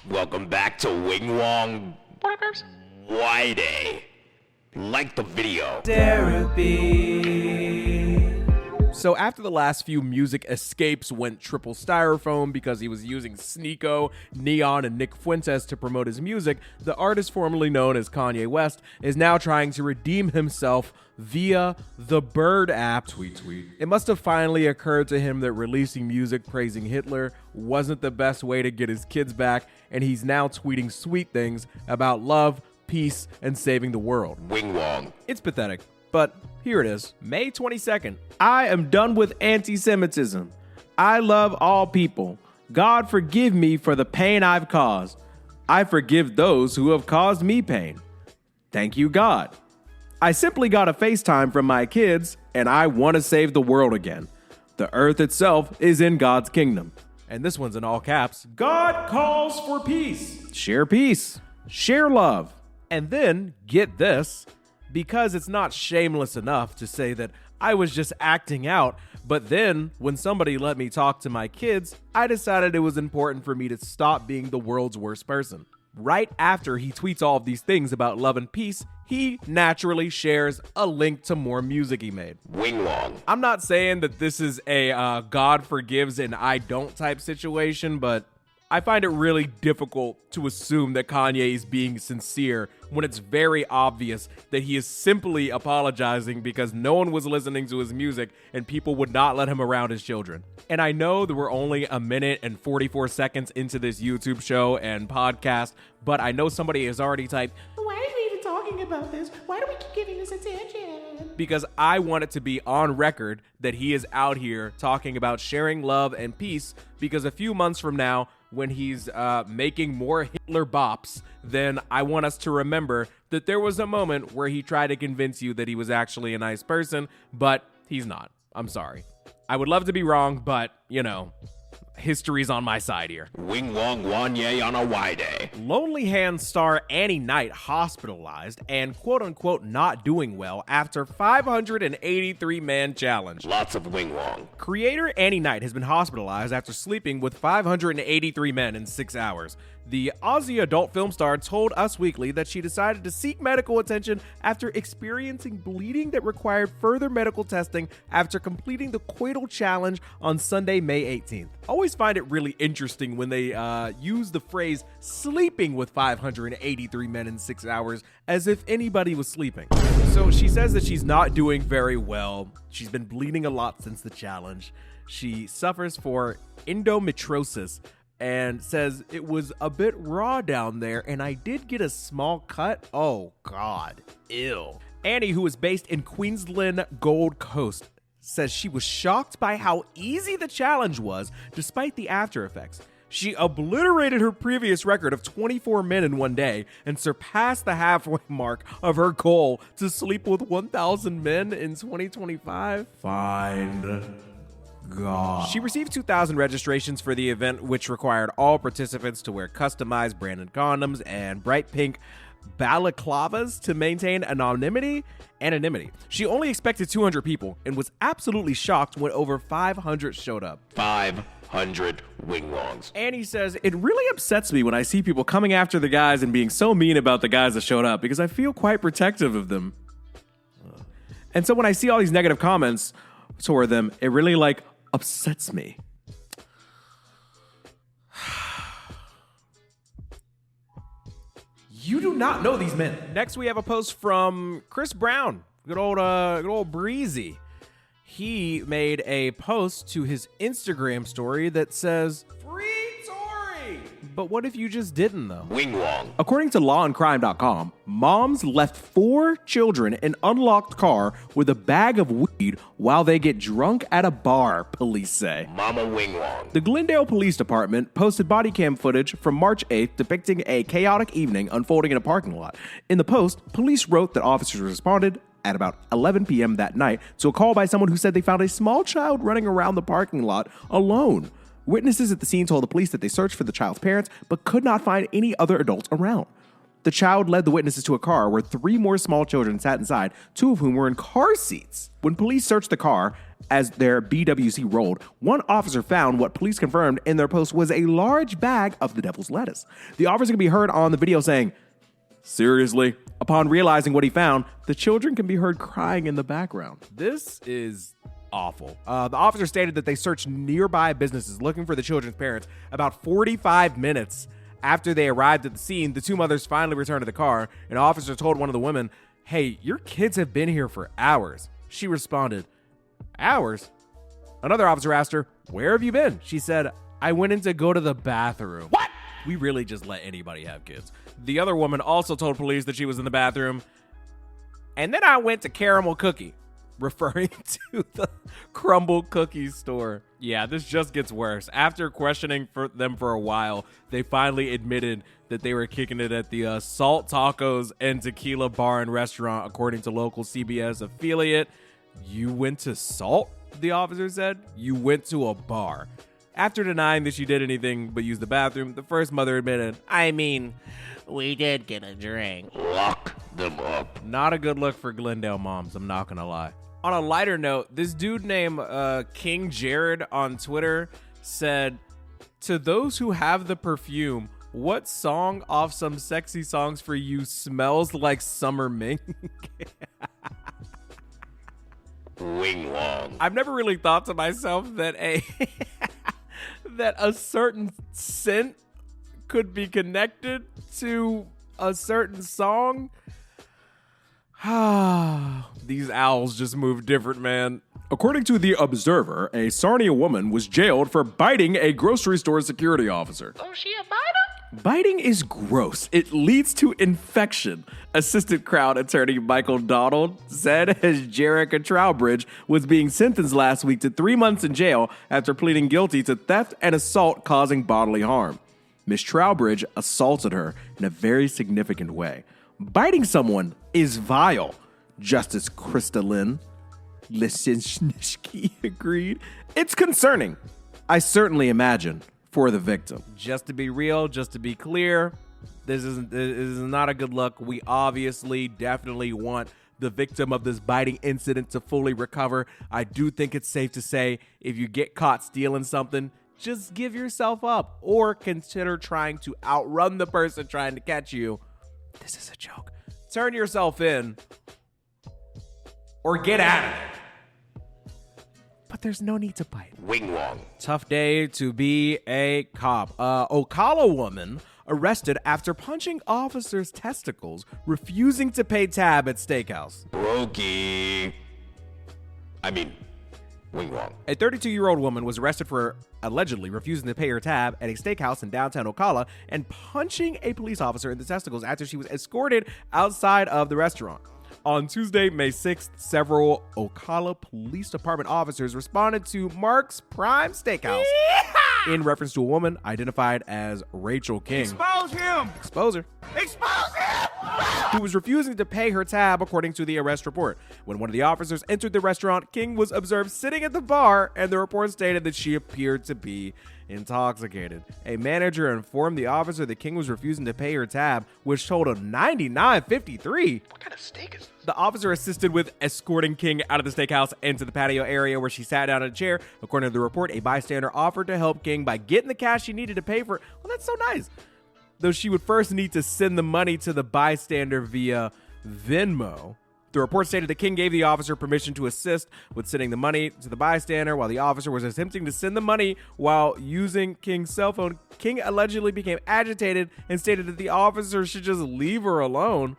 Welcome back to Wing Wong Friday. Like the video. Derapy. So after the last few music escapes went triple styrofoam because he was using Sneeko, Neon, and Nick Fuentes to promote his music, the artist formerly known as Kanye West is now trying to redeem himself via the Bird app. Tweet. It must have finally occurred to him that releasing music praising Hitler wasn't the best way to get his kids back, and he's now tweeting sweet things about love, peace, and saving the world. Wing Wong. It's pathetic, but here it is. May 22nd. I am done with anti-Semitism. I love all people. God forgive me for the pain I've caused. I forgive those who have caused me pain. Thank you, God. I simply got a FaceTime from my kids, and I want to save the world again. The earth itself is in God's kingdom. And this one's in all caps. God calls for peace. Share peace. Share love. And then, get this, because it's not shameless enough to say that I was just acting out, but then when somebody let me talk to my kids, I decided it was important for me to stop being the world's worst person. Right after he tweets all of these things about love and peace, he naturally shares a link to more music he made. Wing Wong. I'm not saying that this is a God forgives and I don't type situation, but I find it really difficult to assume that Kanye is being sincere when it's very obvious that he is simply apologizing because no one was listening to his music and people would not let him around his children. And I know that we're only a minute and 44 seconds into this YouTube show and podcast, but I know somebody has already typed, why are we even talking about this? Why do we keep giving this attention? Because I want it to be on record that he is out here talking about sharing love and peace, because a few months from now, when he's making more Hitler bops, then I want us to remember that there was a moment where he tried to convince you that he was actually a nice person, but he's not. I'm sorry. I would love to be wrong, but, you know, history's on my side here. Wing Wong Wanye on a Y-Day. Lonely Hands star Annie Knight hospitalized and quote-unquote not doing well after 583-man challenge. Lots of Wing Wong. Creator Annie Knight has been hospitalized after sleeping with 583 men in 6 hours. The Aussie adult film star told Us Weekly that she decided to seek medical attention after experiencing bleeding that required further medical testing after completing the coital challenge on Sunday, May 18th. I always find it really interesting when they use the phrase sleeping with 583 men in 6 hours as if anybody was sleeping. So she says that she's not doing very well. She's been bleeding a lot since the challenge. She suffers for endometriosis and says it was a bit raw down there and I did get a small cut. Oh God, ew. Annie, who is based in Queensland, Gold Coast, says she was shocked by how easy the challenge was despite the after effects. She obliterated her previous record of 24 men in one day and surpassed the halfway mark of her goal to sleep with 1,000 men in 2025. Find God. She received 2,000 registrations for the event, which required all participants to wear customized branded condoms and bright pink balaclavas to maintain anonymity. She only expected 200 people and was absolutely shocked when over 500 showed up. 500 Wing Wongs. Annie says, it really upsets me when I see people coming after the guys and being so mean about the guys that showed up because I feel quite protective of them. And so when I see all these negative comments toward them, it really upsets me. You do not know these men. Next, we have a post from Chris Brown, good old Breezy. He made a post to his Instagram story that says, "Free Tory." But what if you just didn't, though? Wing Wong. According to lawandcrime.com, moms left 4 children in an unlocked car with a bag of weed while they get drunk at a bar, police say. Mama Wing Wong. The Glendale Police Department posted body cam footage from March 8th depicting a chaotic evening unfolding in a parking lot. In the post, police wrote that officers responded at about 11 p.m. that night to a call by someone who said they found a small child running around the parking lot alone. Witnesses at the scene told the police that they searched for the child's parents, but could not find any other adults around. The child led the witnesses to a car where 3 more small children sat inside, 2 of whom were in car seats. When police searched the car, As their BWC rolled, one officer found what police confirmed in their post was a large bag of the devil's lettuce. The officer can be heard on the video saying, "Seriously?" Upon realizing what he found, the children can be heard crying in the background. This is awful. The officer stated that they searched nearby businesses looking for the children's parents. About 45 minutes after they arrived at the scene, the two mothers finally returned to the car. An officer told one of the women, "Hey, your kids have been here for hours." She responded, "Hours?" Another officer asked her, "Where have you been?" She said, "I went in to go to the bathroom." What? We really just let anybody have kids. The other woman also told police that she was in the bathroom. "And then I went to Caramel Cookie," referring to the crumble cookie store. Yeah, this just gets worse. After questioning them for a while, they finally admitted that they were kicking it at the Salt Tacos and Tequila Bar and Restaurant, according to local CBS affiliate. "You went to Salt?" the officer said. "You went to a bar." After denying that she did anything but use the bathroom, the first mother admitted, "I mean, we did get a drink." Lock them up. Not a good look for Glendale moms, I'm not gonna lie. On a lighter note, this dude named King Jared on Twitter said, "To those who have the perfume, what song off some sexy songs for you smells like summer mink?" Wing Wong. I've never really thought to myself that that a certain scent could be connected to a certain song. These owls just move different, man. According to The Observer, a Sarnia woman was jailed for biting a grocery store security officer. Oh, she a biter? Biting is gross. It leads to infection, Assistant Crown Attorney Michael Donald said as Jerica Trowbridge was being sentenced last week to 3 months in jail after pleading guilty to theft and assault causing bodily harm. Miss Trowbridge assaulted her in a very significant way. Biting someone is vile, Justice Krista Lisinski agreed. "It's concerning, I certainly imagine, for the victim." Just to be real, just to be clear, this is not a good look. We obviously definitely want the victim of this biting incident to fully recover. I do think it's safe to say if you get caught stealing something, just give yourself up or consider trying to outrun the person trying to catch you. This is a joke. Turn yourself in or get out of it. But there's no need to bite. Wing Wong. Tough day to be a cop. Ocala woman arrested after punching officers' testicles, refusing to pay tab at steakhouse. Brokey. Wing Wong. A 32-year-old woman was arrested for allegedly refusing to pay her tab at a steakhouse in downtown Ocala and punching a police officer in the testicles after she was escorted outside of the restaurant. On Tuesday, May 6th, several Ocala Police Department officers responded to Mark's Prime Steakhouse in reference to a woman identified as Rachel King. Expose him! Expose her. Expose him! Who was refusing to pay her tab, according to the arrest report. When one of the officers entered the restaurant, King was observed sitting at the bar, and the report stated that she appeared to be intoxicated. A manager informed the officer that King was refusing to pay her tab, which totaled $99.53. What kind of steak is this? The officer assisted with escorting King out of the steakhouse into the patio area where she sat down in a chair. According to the report, a bystander offered to help King by getting the cash she needed to pay for it. Well, that's so nice. Though she would first need to send the money to the bystander via Venmo. The report stated that King gave the officer permission to assist with sending the money to the bystander while the officer was attempting to send the money while using King's cell phone. King allegedly became agitated and stated that the officer should just leave her alone.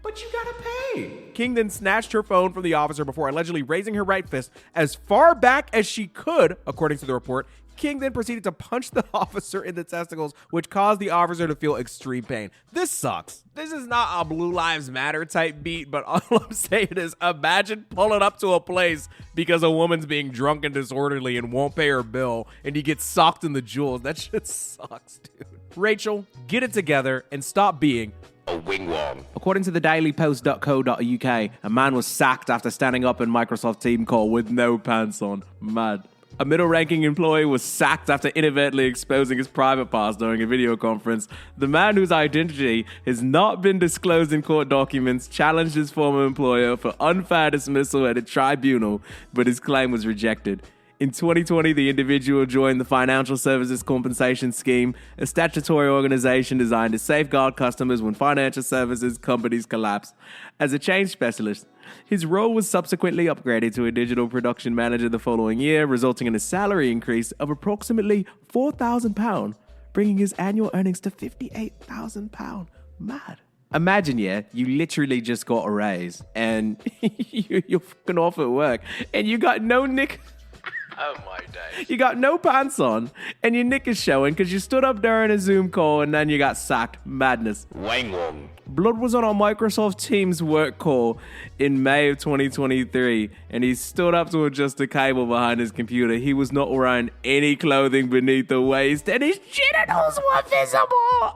But you gotta pay. King then snatched her phone from the officer before allegedly raising her right fist as far back as she could, according to the report. King then proceeded to punch the officer in the testicles, which caused the officer to feel extreme pain. This sucks. This is not a Blue Lives Matter type beat, but all I'm saying is imagine pulling up to a place because a woman's being drunk and disorderly and won't pay her bill, and you get socked in the jewels. That shit sucks, dude. Rachel, get it together and stop being A Wing Wong. According to the dailypost.co.uk, a man was sacked after standing up in Microsoft team call with no pants on. Mad. A middle-ranking employee was sacked after inadvertently exposing his private parts during a video conference. The man, whose identity has not been disclosed in court documents, challenged his former employer for unfair dismissal at a tribunal, but his claim was rejected. In 2020, the individual joined the Financial Services Compensation Scheme, a statutory organization designed to safeguard customers when financial services companies collapse. As a change specialist, his role was subsequently upgraded to a digital production manager the following year, resulting in a salary increase of approximately £4,000, bringing his annual earnings to £58,000. Mad. Imagine, you literally just got a raise, and you're fucking off at work, and you got no nick... Oh my days. You got no pants on, and your nick is showing because you stood up during a Zoom call and then you got sacked. Madness. Wang Wong. Blood was on a Microsoft Teams work call in May of 2023, and he stood up to adjust the cable behind his computer. He was not wearing any clothing beneath the waist, and his genitals were visible.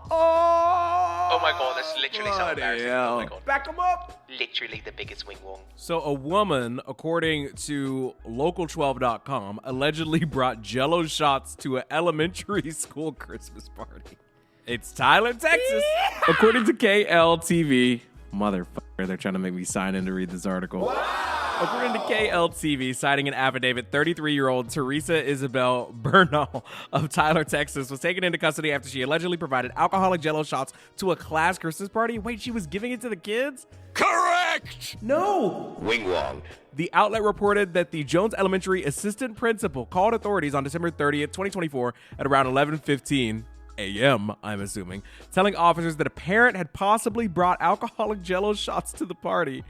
Oh my god, that's literally so embarrassing. Hell. Oh my god. Back him up. Literally the biggest Wing Wong. So a woman, according to local12.com, allegedly brought Jell-O shots to an elementary school Christmas party. It's Tyler, Texas. According to KLTV, motherfucker, they're trying to make me sign in to read this article. Wow. According to KLTV, citing an affidavit, 33-year-old Teresa Isabel Bernal of Tyler, Texas, was taken into custody after she allegedly provided alcoholic Jell-O shots to a class Christmas party. Wait, she was giving it to the kids? Correct! No! Wing Wong. The outlet reported that the Jones Elementary assistant principal called authorities on December 30th, 2024 at around 11:15 a.m., I'm assuming, telling officers that a parent had possibly brought alcoholic Jell-O shots to the party.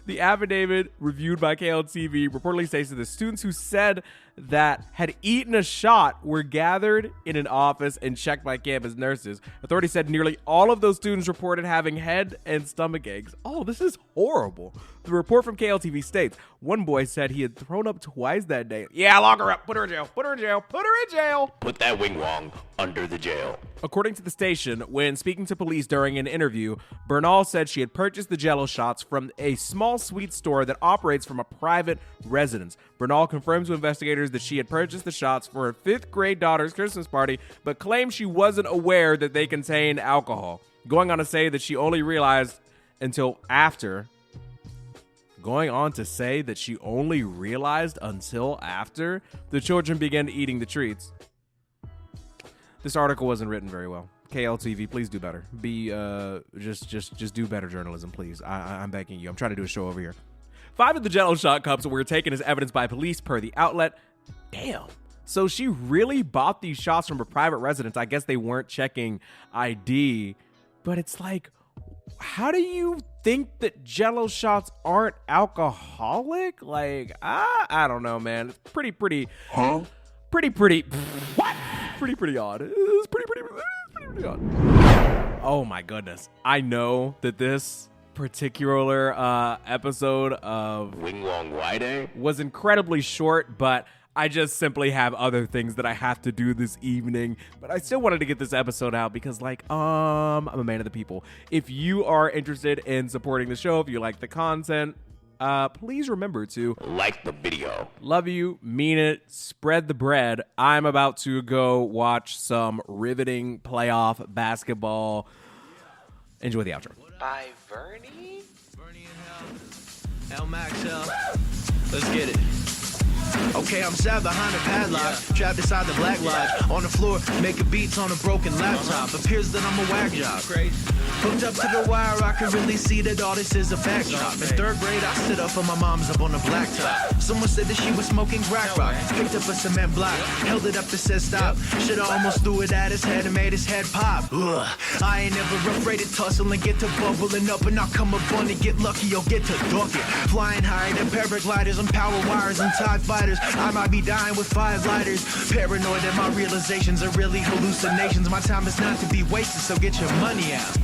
The affidavit, reviewed by KLTV, reportedly states that the students who said that had eaten a shot were gathered in an office and checked by campus nurses. Authorities said nearly all of those students reported having head and stomach aches. Oh, this is horrible. The report from KLTV states one boy said he had thrown up twice that day. Yeah, lock her up. Put her in jail. Put her in jail. Put her in jail. Put that Wing Wong under the jail. According to the station, when speaking to police during an interview, Bernal said she had purchased the Jell-O shots from a small sweet store that operates from a private residence. Bernal confirmed to investigators that she had purchased the shots for her 5th grade daughter's Christmas party, but claimed she wasn't aware that they contained alcohol, going on to say that she only realized until after the children began eating the treats. This article wasn't written very well. KLTV, please do better. Just do better journalism, please. I'm begging you. I'm trying to do a show over here. 5 of the Jell-O shot cups were taken as evidence by police per the outlet. Damn. So she really bought these shots from a private residence. I guess they weren't checking ID. But it's like, how do you think that Jell-O shots aren't alcoholic? Like, I don't know, man. It's pretty. Huh? Pretty. What? Pretty odd. It's pretty odd. Oh my goodness. I know that this particular episode of Wing Wong Wide was incredibly short, but I just simply have other things that I have to do this evening. But I still wanted to get this episode out because, like, I'm a man of the people. If you are interested in supporting the show, if you like the content, please remember to like the video. Love you, mean it, spread the bread. I'm about to go watch some riveting playoff basketball. Enjoy the outro. By Vernie? Bernie in hell. L Max L. Let's get it. Okay, I'm sat behind a padlock, trapped inside the black lodge. On the floor, making beats on a broken laptop. Appears that I'm a whack job. Hooked up to the wire, I can really see that all this is a backdrop. In 3rd grade, I stood up for my mom's up on the blacktop. Someone said that she was smoking crack rock. Picked up a cement block, held it up and said stop. Shoulda almost threw it at his head and made his head pop. Ugh. I ain't never afraid to tussle and get to bubbling up, and I'll come up on and get lucky or get to ducking. Flying higher than paragliders and power wires and TIE fighters. I might be dying with 5 lighters. Paranoid that my realizations are really hallucinations. My time is not to be wasted, so get your money out.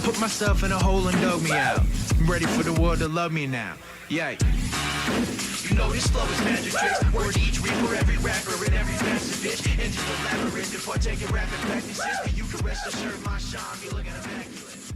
Put myself in a hole and dug me out. I'm ready for the world to love me now. Yeah. You know this flow is magic tricks. Word each read for every rapper and every massive bitch. Into the labyrinth before taking rapid practices. You can rest assured my shine be looking immaculate.